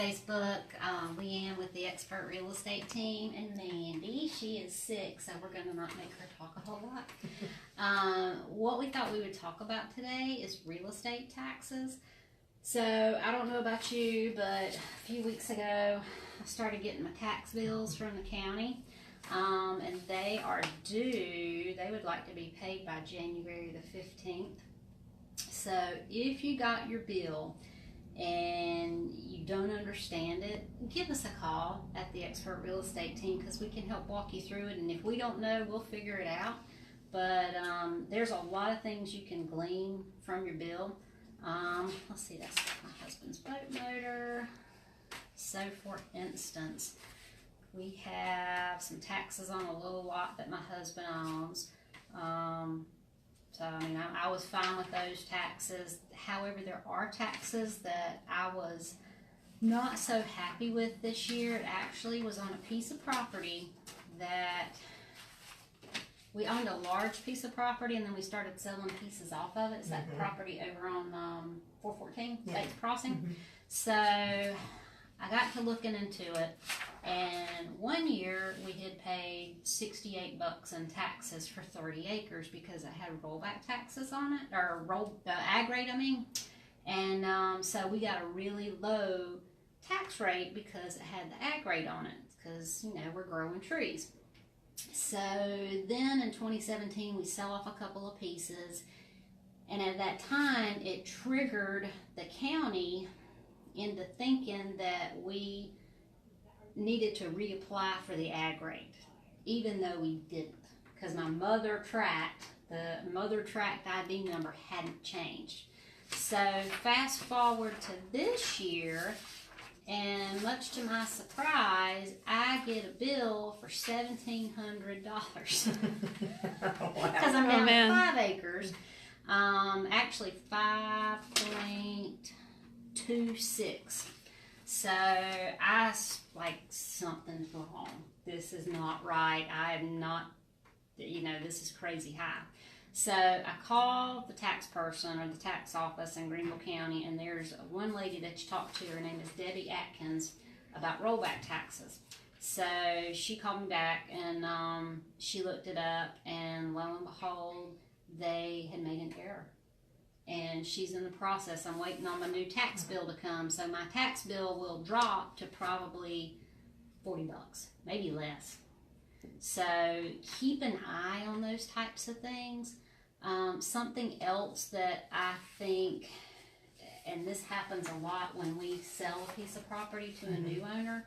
Facebook, LeAnne with the Expert Real Estate Team, and Mandy. She is sick, so we're going to not make her talk a whole lot. What we thought we would talk about today is real estate taxes. So I don't know about you, but a few weeks ago I started getting my tax bills from the county, and they are due. They would like to be paid by January the 15th. So if you got your bill and you don't understand it, give us a call at the Expert Real Estate Team because we can help walk you through it, and if we don't know, we'll figure it out. But there's a lot of things you can glean from your bill. Let's see, that's my husband's boat motor. So for instance, we have some taxes on a little lot that my husband owns. So, I mean, I was fine with those taxes. However, there are taxes that I was not so happy with this year. It actually was on a piece of property that we owned, a large piece of property, and then we started selling pieces off of it. It's that property over on 414, Bates Crossing. So I got to looking into it, and one year we had paid $68 in taxes for 30 acres because it had rollback taxes on it, or ag rate, I mean. And so we got a really low tax rate because it had the ag rate on it, because, you know, we're growing trees. So then in 2017 we sell off a couple of pieces, and at that time it triggered the county into thinking that we needed to reapply for the ag rate, even though we didn't, because my mother tract ID number hadn't changed. So fast forward to this year, and much to my surprise, I get a bill for $1,700 because I'm down to 5 acres. Actually 5.26. So I like, something's wrong. This is not right. I am not, you know, this is crazy high. So I called the tax person or the tax office in Greenville County, and there's one lady that you talk to. Her name is Debbie Atkins, about rollback taxes. So she called me back, and she looked it up, and lo and behold, they had made an error. And she's in the process. I'm waiting on my new tax bill to come. So my tax bill will drop to probably $40, maybe less. So keep an eye on those types of things. Something else that I think, and this happens a lot when we sell a piece of property to a new owner,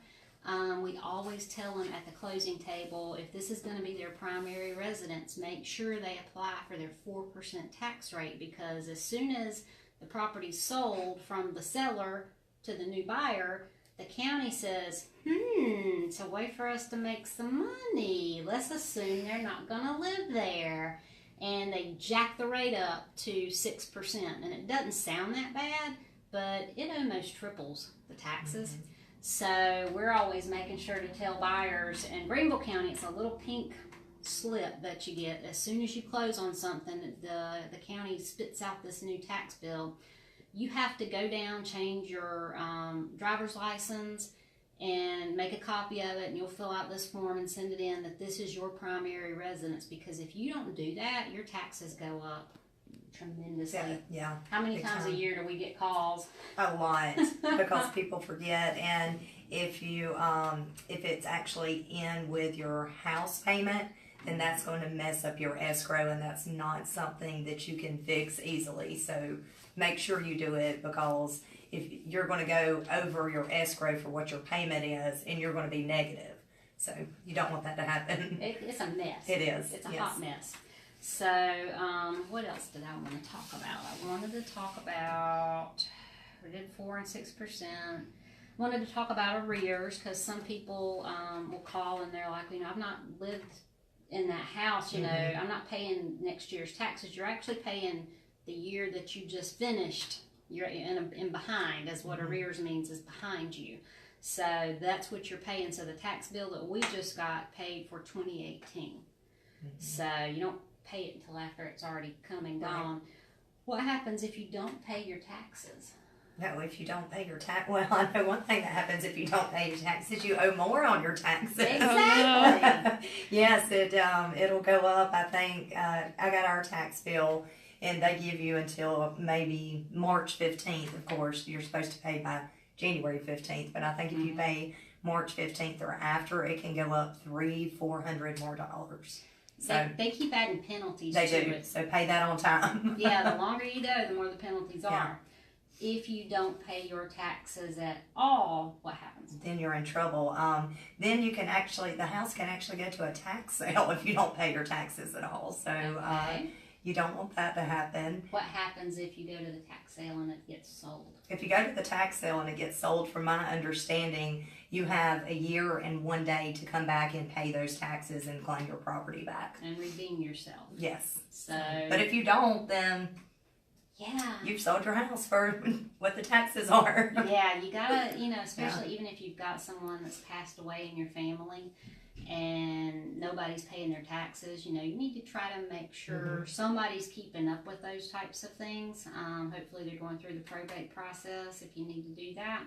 we always tell them at the closing table, if this is going to be their primary residence, make sure they apply for their 4% tax rate, because as soon as the property's sold from the seller to the new buyer, the county says, it's a way for us to make some money. Let's assume they're not going to live there. And they jack the rate up to 6%. And it doesn't sound that bad, but it almost triples the taxes. So we're always making sure to tell buyers, in Greenville County, it's a little pink slip that you get. As soon as you close on something, the county spits out this new tax bill. You have to go down, change your driver's license, and make a copy of it, and you'll fill out this form and send it in that this is your primary residence, because if you don't do that, your taxes go up tremendously. Yeah. How many times a year do we get calls? A lot, because people forget. And if you if it's actually in with your house payment, then that's going to mess up your escrow, and that's not something that you can fix easily. So make sure you do it, because if you're going to go over your escrow for what your payment is, and you're going to be negative. So you don't want that to happen. It's a mess. It is. It's a hot mess. So what else did I want to talk about? I wanted to talk about, we did 4% and 6%. Wanted to talk about arrears, because some people will call and they're like, you know, I've not lived in that house, you know, I'm not paying next year's taxes. You're actually paying the year that you just finished. You're in behind, is what arrears means, is behind you. So that's what you're paying. So the tax bill that we just got paid for 2018. So you don't pay it until after it's already come and gone. What happens if you don't pay your taxes? No, if you don't pay your tax, well, I know one thing that happens if you don't pay your taxes, you owe more on your taxes. Exactly. Yes, it'll go up. I think I got our tax bill, and they give you until maybe March 15th. Of course, you're supposed to pay by January 15th, but I think if you pay March 15th or after, it can go up $300-400 more dollars. So they keep adding penalties they to do. it. So pay that on time. Yeah, the longer you go, the more the penalties are. If you don't pay your taxes at all, what happens? Then you're in trouble. Then you can actually, the house can actually go to a tax sale if you don't pay your taxes at all. So you don't want that to happen. What happens if you go to the tax sale and it gets sold? If you go to the tax sale and it gets sold, from my understanding, you have a year and 1 day to come back and pay those taxes and claim your property back. And redeem yourself. Yes. So. But if you don't, then you've sold your house for what the taxes are. Yeah, you gotta, especially even if you've got someone that's passed away in your family and nobody's paying their taxes, you need to try to make sure somebody's keeping up with those types of things. Hopefully they're going through the probate process if you need to do that.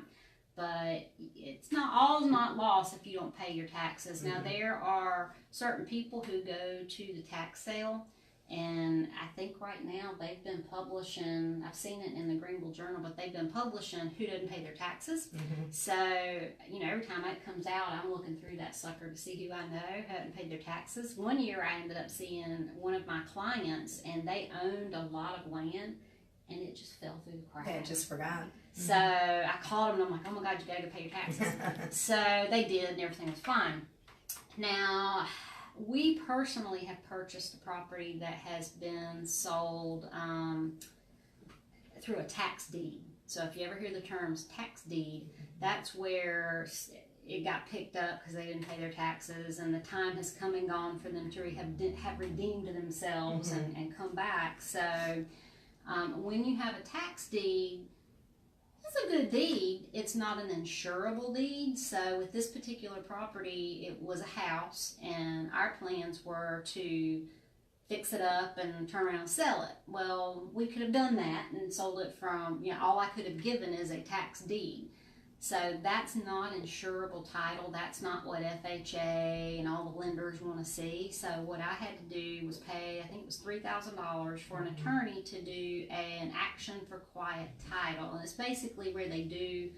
But it's not lost if you don't pay your taxes. Now, there are certain people who go to the tax sale, and I think right now they've been publishing, I've seen it in the Greenville Journal, but they've been publishing who doesn't pay their taxes. So, every time it comes out, I'm looking through that sucker to see who I know hadn't paid their taxes. One year I ended up seeing one of my clients, and they owned a lot of land, and it just fell through the cracks. Yeah, just forgot. So I called them, and I'm like, oh my God, you gotta go pay your taxes. So they did, and everything was fine. Now, we personally have purchased a property that has been sold through a tax deed. So if you ever hear the terms tax deed, that's where it got picked up because they didn't pay their taxes, and the time has come and gone for them to have redeemed themselves and come back. So when you have a tax deed, it's a good deed. It's not an insurable deed. So with this particular property, it was a house, and our plans were to fix it up and turn around and sell it. Well, we could have done that and sold it from, all I could have given is a tax deed. So that's not insurable title. That's not what FHA and all the lenders want to see. So what I had to do was pay, I think it was $3,000 for an attorney to do an action for quiet title. And it's basically where they do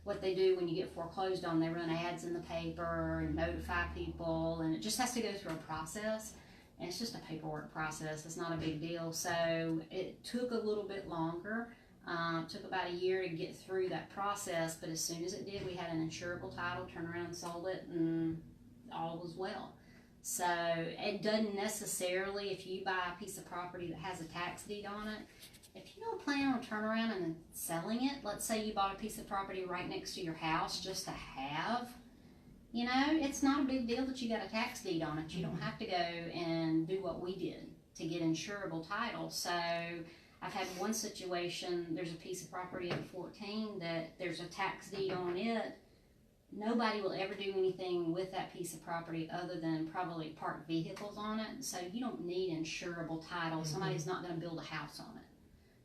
what they do when you get foreclosed on. They run ads in the paper and notify people, and it just has to go through a process. And it's just a paperwork process. It's not a big deal. So it took a little bit longer. Took about a year to get through that process, but as soon as it did, we had an insurable title, turned around and sold it, and all was well. So it doesn't necessarily, if you buy a piece of property that has a tax deed on it, if you don't plan on turning around and selling it, let's say you bought a piece of property right next to your house just to have, it's not a big deal that you got a tax deed on it. You don't have to go and do what we did to get insurable title. So I've had one situation, there's a piece of property at 14 that there's a tax deed on it. Nobody will ever do anything with that piece of property other than probably park vehicles on it. So you don't need insurable title. Somebody's not going to build a house on it.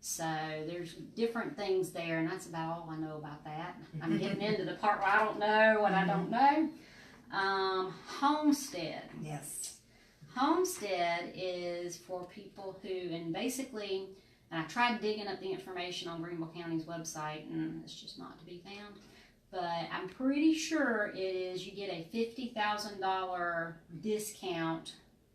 So there's different things there, and that's about all I know about that. I'm getting into the part where I don't know what I don't know. Homestead. Yes. Homestead is for people who, and basically, and I tried digging up the information on Greenville County's website, and it's just not to be found. But I'm pretty sure it is, you get a $50,000 discount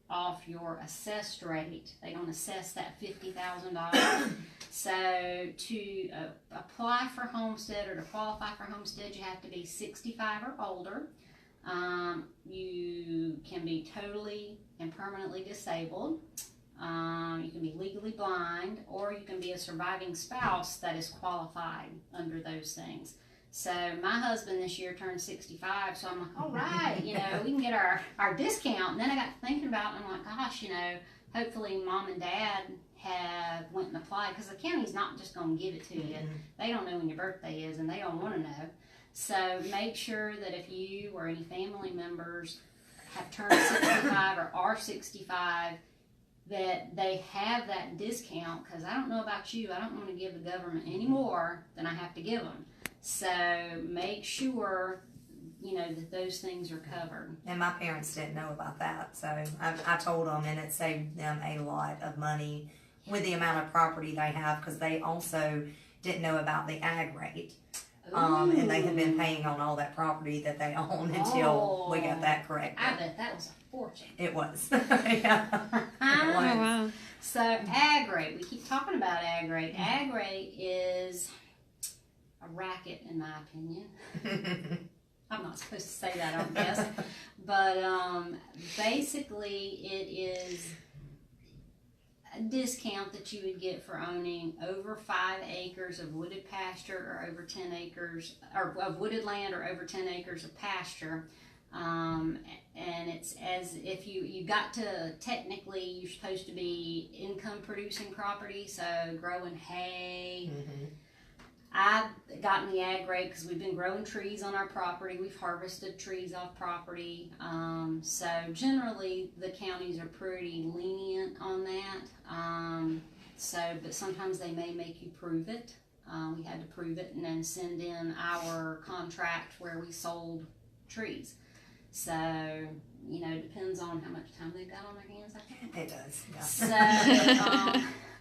off your assessed rate. They don't assess that $50,000. So to apply for homestead or to qualify for homestead, you have to be 65 or older. You can be totally and permanently disabled. You can be legally blind, or you can be a surviving spouse that is qualified under those things. So my husband this year turned 65, so I'm like, all right, we can get our discount. And then I got thinking about it, and I'm like, gosh, hopefully mom and dad have went and applied, because the county's not just going to give it to you. They don't know when your birthday is, and they don't want to know. So make sure that if you or any family members have turned 65 or are 65, that they have that discount, because I don't know about you, I don't want to give the government any more than I have to give them. So make sure, you know, that those things are covered. And my parents didn't know about that, so I told them, and it saved them a lot of money with the amount of property they have, because they also didn't know about the ag rate. And they had been paying on all that property that they own until we got that corrected. I bet that was a fortune. It was. Yeah. It was. Oh, wow. So ag rate, we keep talking about ag rate. Ag rate is a racket, in my opinion. I'm not supposed to say that, I guess. But basically it is a discount that you would get for owning over 5 acres of wooded pasture, or over 10 acres, or of wooded land, or over 10 acres of pasture. And it's as if you got to, technically, you're supposed to be income producing property, so growing hay. Mm-hmm. I've gotten the ag rate because we've been growing trees on our property. We've harvested trees off property. So generally the counties are pretty lenient on that. But sometimes they may make you prove it. We had to prove it and then send in our contract where we sold trees. So, you know, it depends on how much time they've got on their hands, I think. It does, yeah. So,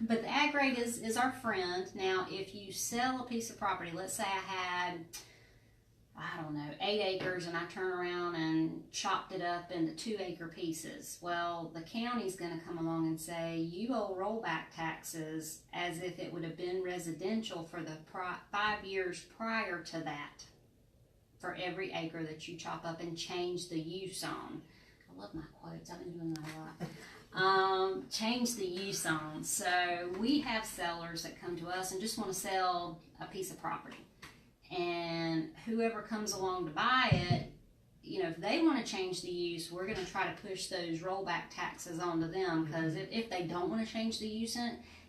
but the ag rate is our friend. Now, if you sell a piece of property, let's say I had, I don't know, 8 acres, and I turn around and chopped it up into 2-acre pieces. Well, the county's going to come along and say, you owe rollback taxes as if it would have been residential for the 5 years prior to that, for every acre that you chop up and change the use on. I love my quotes. I've been doing that a lot. Change the use on. So we have sellers that come to us and just want to sell a piece of property. And whoever comes along to buy it, you know, if they want to change the use, we're going to try to push those rollback taxes onto them, because if they don't want to change the use,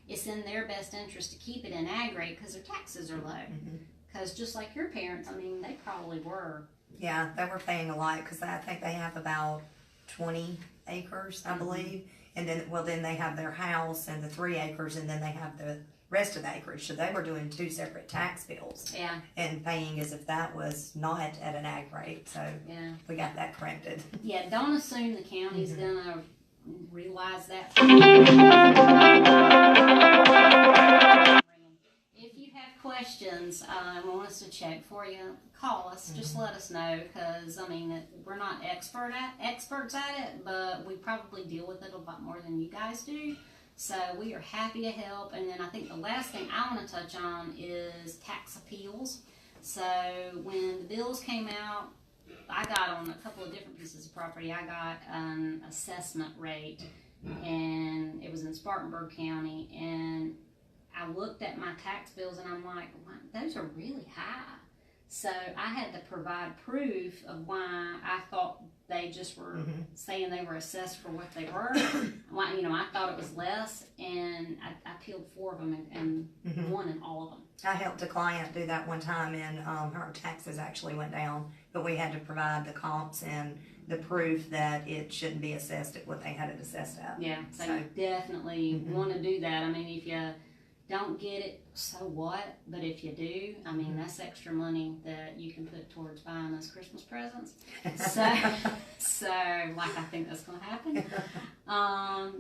it's in their best interest to keep it in ag rate because their taxes are low. Because just like your parents, I mean, they probably were. Yeah, they were paying a lot, because I think they have about 20 acres, I believe. And then they have their house and the 3 acres, and then they have the rest of the acreage. So they were doing 2 separate tax bills. Yeah. And paying as if that was not at an ag rate. So Yeah. we got that corrected. Yeah, don't assume the county's gonna realize that. If you have questions and want us to check for you, call us. Just let us know, because I mean, we're not experts at it, but we probably deal with it a lot more than you guys do. So we are happy to help. And then I think the last thing I want to touch on is tax appeals. So when the bills came out, I got on a couple of different pieces of property. I got an assessment rate, and it was in Spartanburg County. And I looked at my tax bills, and I'm like, wow, those are really high. So I had to provide proof of why I thought they just were saying they were assessed for what they were. Why, you know, I thought it was less, and I appealed 4 of them and won in all of them. I helped a client do that one time, and her taxes actually went down, but we had to provide the comps and the proof that it shouldn't be assessed at what they had it assessed at. Yeah, so you definitely want to do that. I mean, if you don't get it, so what? But if you do, I mean, that's extra money that you can put towards buying us Christmas presents. So like, I think that's going to happen.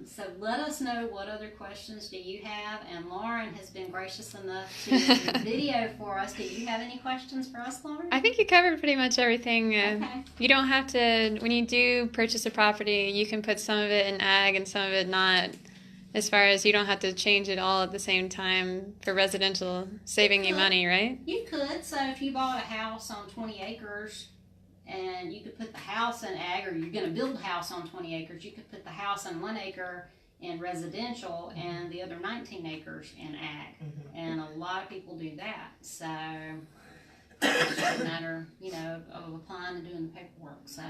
So let us know, what other questions do you have? And Lauren has been gracious enough to video for us. Do you have any questions for us, Lauren? I think you covered pretty much everything. Okay. You don't have to, when you do purchase a property, you can put some of it in ag and some of it not. As far as you don't have to change it all at the same time for residential, saving you money, right? You could. So if you bought a house on 20 acres, and you could put the house in ag, or you're going to build a house on 20 acres, you could put the house on 1 acre in residential and the other 19 acres in ag. And a lot of people do that. So it's just a matter, you know, of applying and doing the paperwork. So,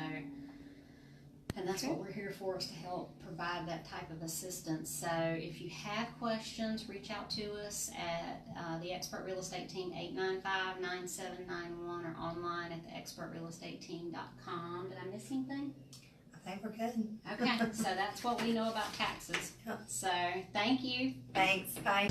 and that's what we're here for, is to help provide that type of assistance. So if you have questions, reach out to us at the Expert Real Estate Team, 895-9791, or online at theexpertrealestateteam.com. Did I miss anything? I I think we're good. Okay, so that's what we know about taxes. Yep. So thank you. Thanks. Bye.